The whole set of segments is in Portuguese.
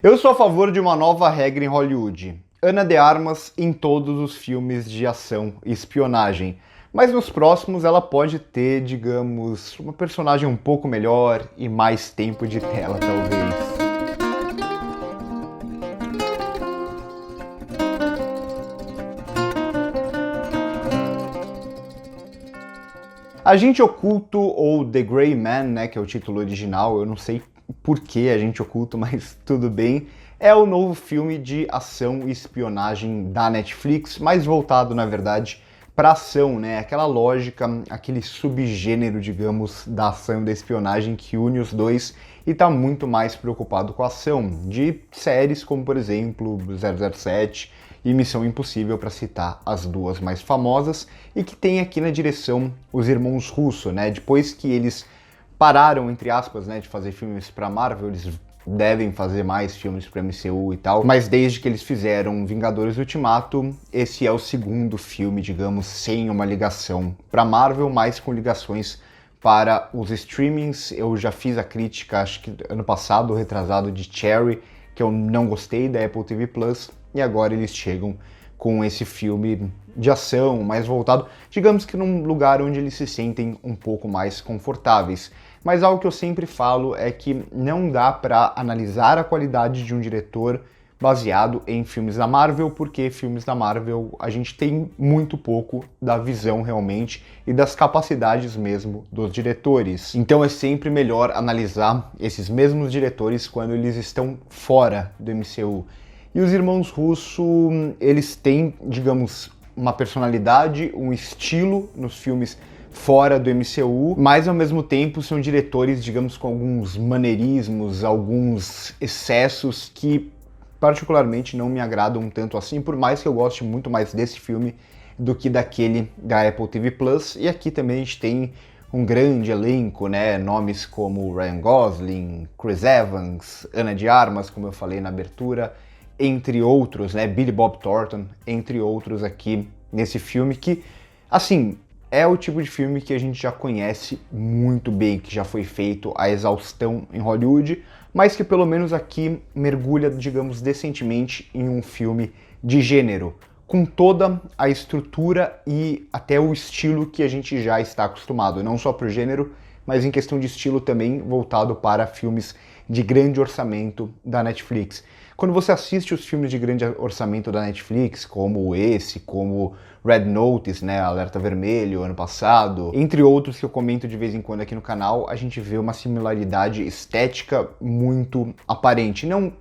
Eu sou a favor de uma nova regra em Hollywood. Ana de Armas em todos os filmes de ação e espionagem. Mas nos próximos ela pode ter, digamos, uma personagem um pouco melhor e mais tempo de tela, talvez. Agente Oculto, ou The Gray Man, né, que é o título original, eu não sei por que Agente Oculto, mas tudo bem, é o novo filme de ação e espionagem da Netflix, mais voltado, na verdade, para ação, né, aquela lógica, aquele subgênero, digamos, da ação e da espionagem que une os dois e está muito mais preocupado com a ação, de séries como, por exemplo, 007, e Missão Impossível, para citar as duas mais famosas, e que tem aqui na direção os irmãos Russo, né? Depois que eles pararam, entre aspas, né, de fazer filmes para Marvel, eles devem fazer mais filmes para MCU e tal, mas desde que eles fizeram Vingadores Ultimato, esse é o segundo filme, digamos, sem uma ligação para Marvel, mas com ligações para os streamings. Eu já fiz a crítica, acho que ano passado, retrasado, de Cherry, que eu não gostei da Apple TV Plus, e agora eles chegam com esse filme de ação mais voltado, digamos que num lugar onde eles se sentem um pouco mais confortáveis. Mas algo que eu sempre falo é que não dá para analisar a qualidade de um diretor baseado em filmes da Marvel, porque filmes da Marvel a gente tem muito pouco da visão realmente e das capacidades mesmo dos diretores. Então é sempre melhor analisar esses mesmos diretores quando eles estão fora do MCU. E os irmãos Russo, eles têm, digamos, uma personalidade, um estilo nos filmes fora do MCU, mas ao mesmo tempo são diretores, digamos, com alguns maneirismos, alguns excessos que particularmente não me agradam tanto assim, por mais que eu goste muito mais desse filme do que daquele da Apple TV Plus. E aqui também a gente tem um grande elenco, né? Nomes como Ryan Gosling, Chris Evans, Ana de Armas, como eu falei na abertura, entre outros, né? Billy Bob Thornton, entre outros aqui nesse filme que, assim, é o tipo de filme que a gente já conhece muito bem, que já foi feito a exaustão em Hollywood, mas que pelo menos aqui mergulha, digamos, decentemente em um filme de gênero, com toda a estrutura e até o estilo que a gente já está acostumado, não só para o gênero, mas em questão de estilo também voltado para filmes de grande orçamento da Netflix. Quando você assiste os filmes de grande orçamento da Netflix, como esse, como Red Notice, né, Alerta Vermelho, ano passado, entre outros que eu comento de vez em quando aqui no canal, a gente vê uma similaridade estética muito aparente. Não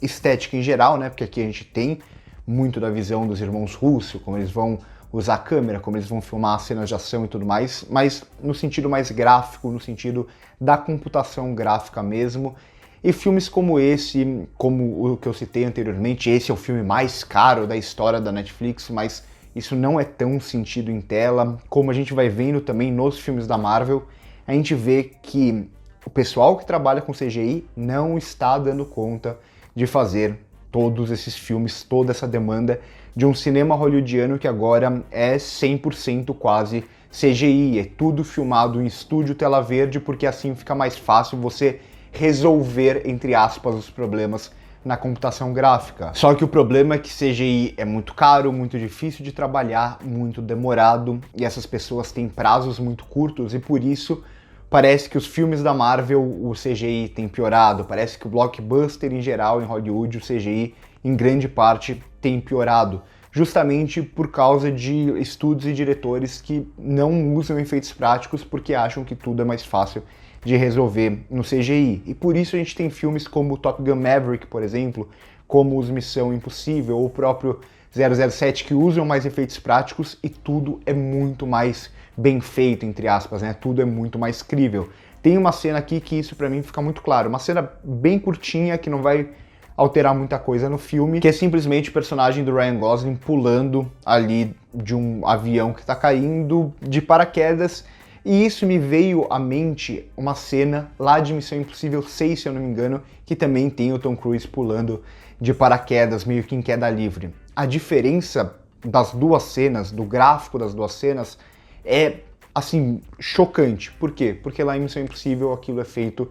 estética em geral, né, porque aqui a gente tem muito da visão dos irmãos Russo, como eles vão usar a câmera, como eles vão filmar as cenas de ação e tudo mais, mas no sentido mais gráfico, no sentido da computação gráfica mesmo. E filmes como esse, como o que eu citei anteriormente, esse é o filme mais caro da história da Netflix, mas isso não é tão sentido em tela. Como a gente vai vendo também nos filmes da Marvel, a gente vê que o pessoal que trabalha com CGI não está dando conta de fazer todos esses filmes, toda essa demanda de um cinema hollywoodiano que agora é 100% quase CGI, é tudo filmado em estúdio tela verde, porque assim fica mais fácil você resolver, entre aspas, os problemas na computação gráfica. Só que o problema é que CGI é muito caro, muito difícil de trabalhar, muito demorado, e essas pessoas têm prazos muito curtos, e por isso parece que os filmes da Marvel, o CGI tem piorado, parece que o blockbuster em geral em Hollywood, o CGI em grande parte tem piorado, justamente por causa de estúdios e diretores que não usam efeitos práticos porque acham que tudo é mais fácil de resolver no CGI. E por isso a gente tem filmes como Top Gun Maverick, por exemplo, como os Missão Impossível ou o próprio 007, que usam mais efeitos práticos e tudo é muito mais bem feito, entre aspas, né? Tudo é muito mais crível. Tem uma cena aqui que isso pra mim fica muito claro, uma cena bem curtinha que não vai alterar muita coisa no filme, que é simplesmente o personagem do Ryan Gosling pulando ali de um avião que tá caindo de paraquedas. E isso me veio à mente uma cena lá de Missão Impossível 6, se eu não me engano, que também tem o Tom Cruise pulando de paraquedas, meio que em queda livre. A diferença das duas cenas, do gráfico das duas cenas, é, assim, chocante. Por quê? Porque lá em Missão Impossível aquilo é feito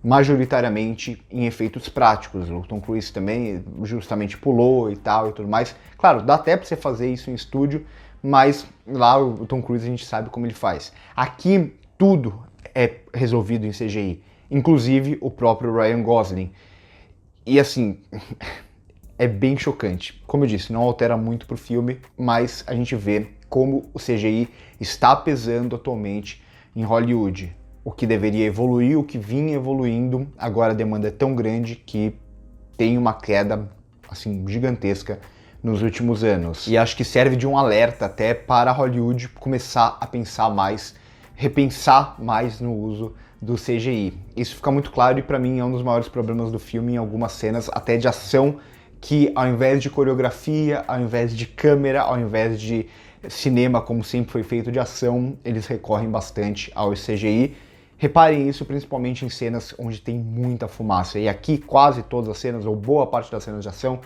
majoritariamente em efeitos práticos. O Tom Cruise também justamente pulou e tal e tudo mais. Claro, dá até para você fazer isso em estúdio, mas lá o Tom Cruise a gente sabe como ele faz. Aqui tudo é resolvido em CGI, inclusive o próprio Ryan Gosling. E assim, é bem chocante. Como eu disse, não altera muito pro filme, mas a gente vê como o CGI está pesando atualmente em Hollywood. O que deveria evoluir, o que vinha evoluindo, agora a demanda é tão grande que tem uma queda assim gigantesca nos últimos anos. E acho que serve de um alerta até para Hollywood começar a pensar mais, repensar mais no uso do CGI. Isso fica muito claro e para mim é um dos maiores problemas do filme em algumas cenas, até de ação, que ao invés de coreografia, ao invés de câmera, ao invés de cinema como sempre foi feito de ação, eles recorrem bastante ao CGI. Reparem isso principalmente em cenas onde tem muita fumaça. E aqui quase todas as cenas, ou boa parte das cenas de ação,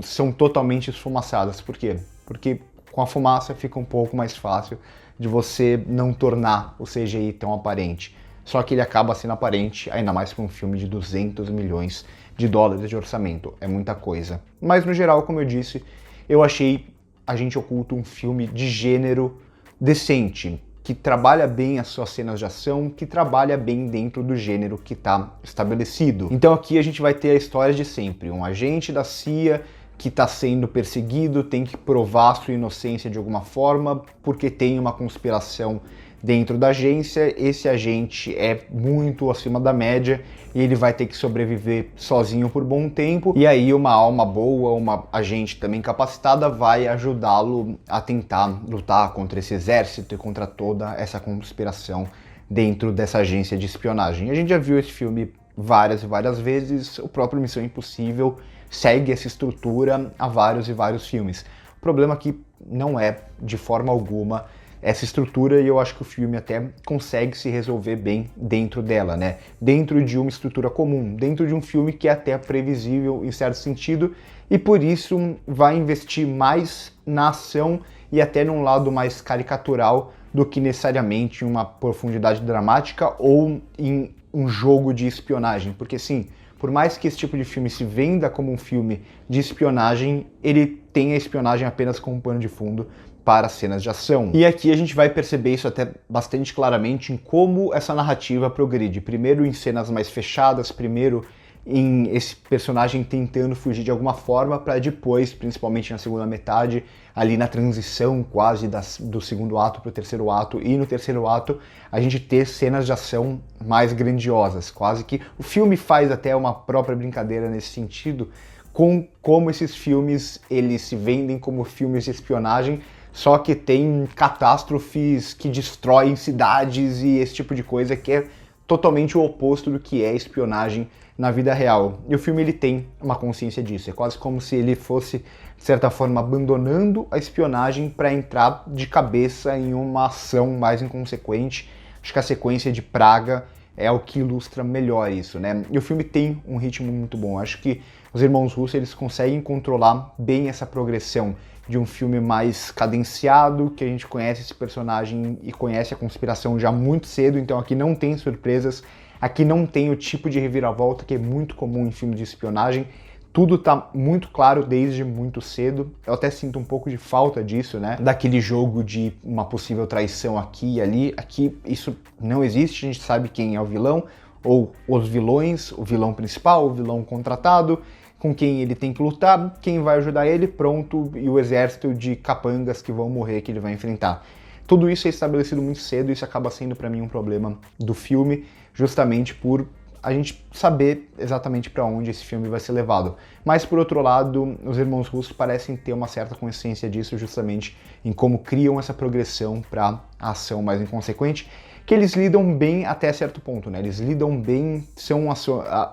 são totalmente esfumaçadas. Por quê? Porque com a fumaça fica um pouco mais fácil de você não tornar o CGI tão aparente. Só que ele acaba sendo aparente, ainda mais para um filme de 200 milhões de dólares de orçamento. É muita coisa. Mas no geral, como eu disse, eu achei Agente Oculto um filme de gênero decente, que trabalha bem as suas cenas de ação, que trabalha bem dentro do gênero que está estabelecido. Então aqui a gente vai ter a história de sempre, um agente da CIA que está sendo perseguido, tem que provar sua inocência de alguma forma, porque tem uma conspiração dentro da agência. Esse agente é muito acima da média e ele vai ter que sobreviver sozinho por bom tempo, e aí uma alma boa, uma agente também capacitada vai ajudá-lo a tentar lutar contra esse exército e contra toda essa conspiração dentro dessa agência de espionagem. A gente já viu esse filme várias e várias vezes, o próprio Missão Impossível segue essa estrutura há vários e vários filmes. O problema aqui não é, de forma alguma, essa estrutura, e eu acho que o filme até consegue se resolver bem dentro dela, né? Dentro de uma estrutura comum, dentro de um filme que é até previsível em certo sentido, e por isso vai investir mais na ação e até num lado mais caricatural do que necessariamente em uma profundidade dramática ou em um jogo de espionagem, porque sim, por mais que esse tipo de filme se venda como um filme de espionagem, ele tem a espionagem apenas como pano de fundo para cenas de ação. E aqui a gente vai perceber isso até bastante claramente em como essa narrativa progride. Primeiro em cenas mais fechadas, primeiro em esse personagem tentando fugir de alguma forma, para depois, principalmente na segunda metade, ali na transição quase do segundo ato para o terceiro ato, e no terceiro ato a gente ter cenas de ação mais grandiosas, quase que o filme faz até uma própria brincadeira nesse sentido, com como esses filmes eles se vendem como filmes de espionagem, só que tem catástrofes que destroem cidades e esse tipo de coisa que é totalmente o oposto do que é espionagem na vida real. E o filme ele tem uma consciência disso, é quase como se ele fosse, de certa forma, abandonando a espionagem para entrar de cabeça em uma ação mais inconsequente. Acho que a sequência de Praga é o que ilustra melhor isso, né? E o filme tem um ritmo muito bom. Acho que os irmãos Russo eles conseguem controlar bem essa progressão de um filme mais cadenciado, que a gente conhece esse personagem e conhece a conspiração já muito cedo, então aqui não tem surpresas, aqui não tem o tipo de reviravolta que é muito comum em filmes de espionagem, tudo tá muito claro desde muito cedo. Eu até sinto um pouco de falta disso, né? Daquele jogo de uma possível traição aqui e ali. Aqui isso não existe, a gente sabe quem é o vilão, ou os vilões, o vilão principal, o vilão contratado, com quem ele tem que lutar, quem vai ajudar ele, pronto, e o exército de capangas que vão morrer que ele vai enfrentar. Tudo isso é estabelecido muito cedo e isso acaba sendo para mim um problema do filme, justamente por a gente saber exatamente para onde esse filme vai ser levado. Mas por outro lado, os irmãos Russo parecem ter uma certa consciência disso justamente em como criam essa progressão para a ação mais inconsequente, que eles lidam bem até certo ponto, né? Eles lidam bem,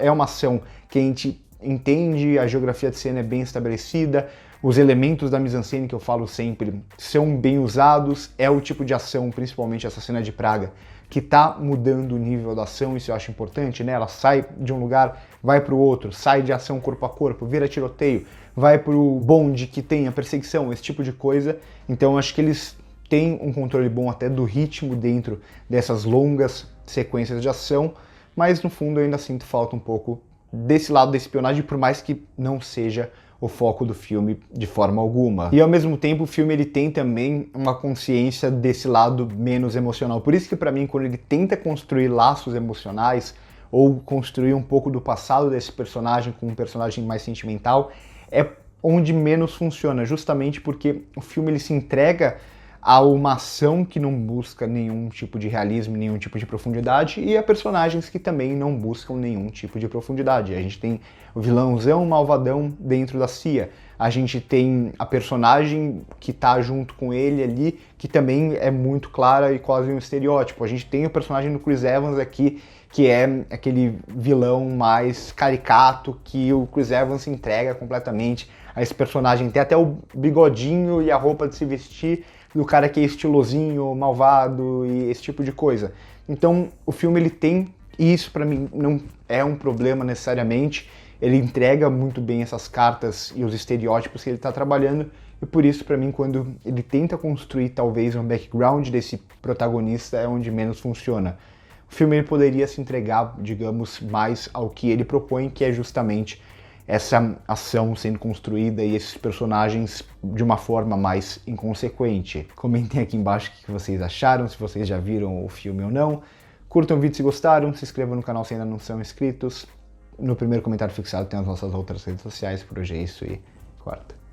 é uma ação que a gente entende, a geografia de cena é bem estabelecida, os elementos da mise-en-scène que eu falo sempre são bem usados, é o tipo de ação, principalmente essa cena de Praga, que tá mudando o nível da ação, isso eu acho importante, né? Ela sai de um lugar, vai para o outro, sai de ação corpo a corpo, vira tiroteio, vai pro bonde que tem a perseguição, esse tipo de coisa. Então acho que eles têm um controle bom até do ritmo dentro dessas longas sequências de ação, mas no fundo eu ainda sinto falta um pouco desse lado da espionagem, por mais que não seja o foco do filme de forma alguma. E ao mesmo tempo o filme ele tem também uma consciência desse lado menos emocional. Por isso que para mim, quando ele tenta construir laços emocionais ou construir um pouco do passado desse personagem com um personagem mais sentimental, é onde menos funciona, justamente porque o filme ele se entrega a uma ação que não busca nenhum tipo de realismo, nenhum tipo de profundidade, e a personagens que também não buscam nenhum tipo de profundidade. A gente tem o vilãozão, malvadão dentro da CIA. A gente tem a personagem que tá junto com ele ali, que também é muito clara e quase um estereótipo. A gente tem o personagem do Chris Evans aqui, que é aquele vilão mais caricato, que o Chris Evans se entrega completamente a esse personagem. Tem até o bigodinho e a roupa de se vestir do cara que é estilosinho, malvado e esse tipo de coisa. Então o filme ele tem, e isso para mim não é um problema necessariamente, ele entrega muito bem essas cartas e os estereótipos que ele está trabalhando, e por isso para mim quando ele tenta construir talvez um background desse protagonista é onde menos funciona. O filme ele poderia se entregar, digamos, mais ao que ele propõe, que é justamente essa ação sendo construída e esses personagens de uma forma mais inconsequente. Comentem aqui embaixo o que vocês acharam, se vocês já viram o filme ou não. Curtam o vídeo se gostaram, se inscrevam no canal se ainda não são inscritos. No primeiro comentário fixado tem as nossas outras redes sociais. Por hoje é isso e corta.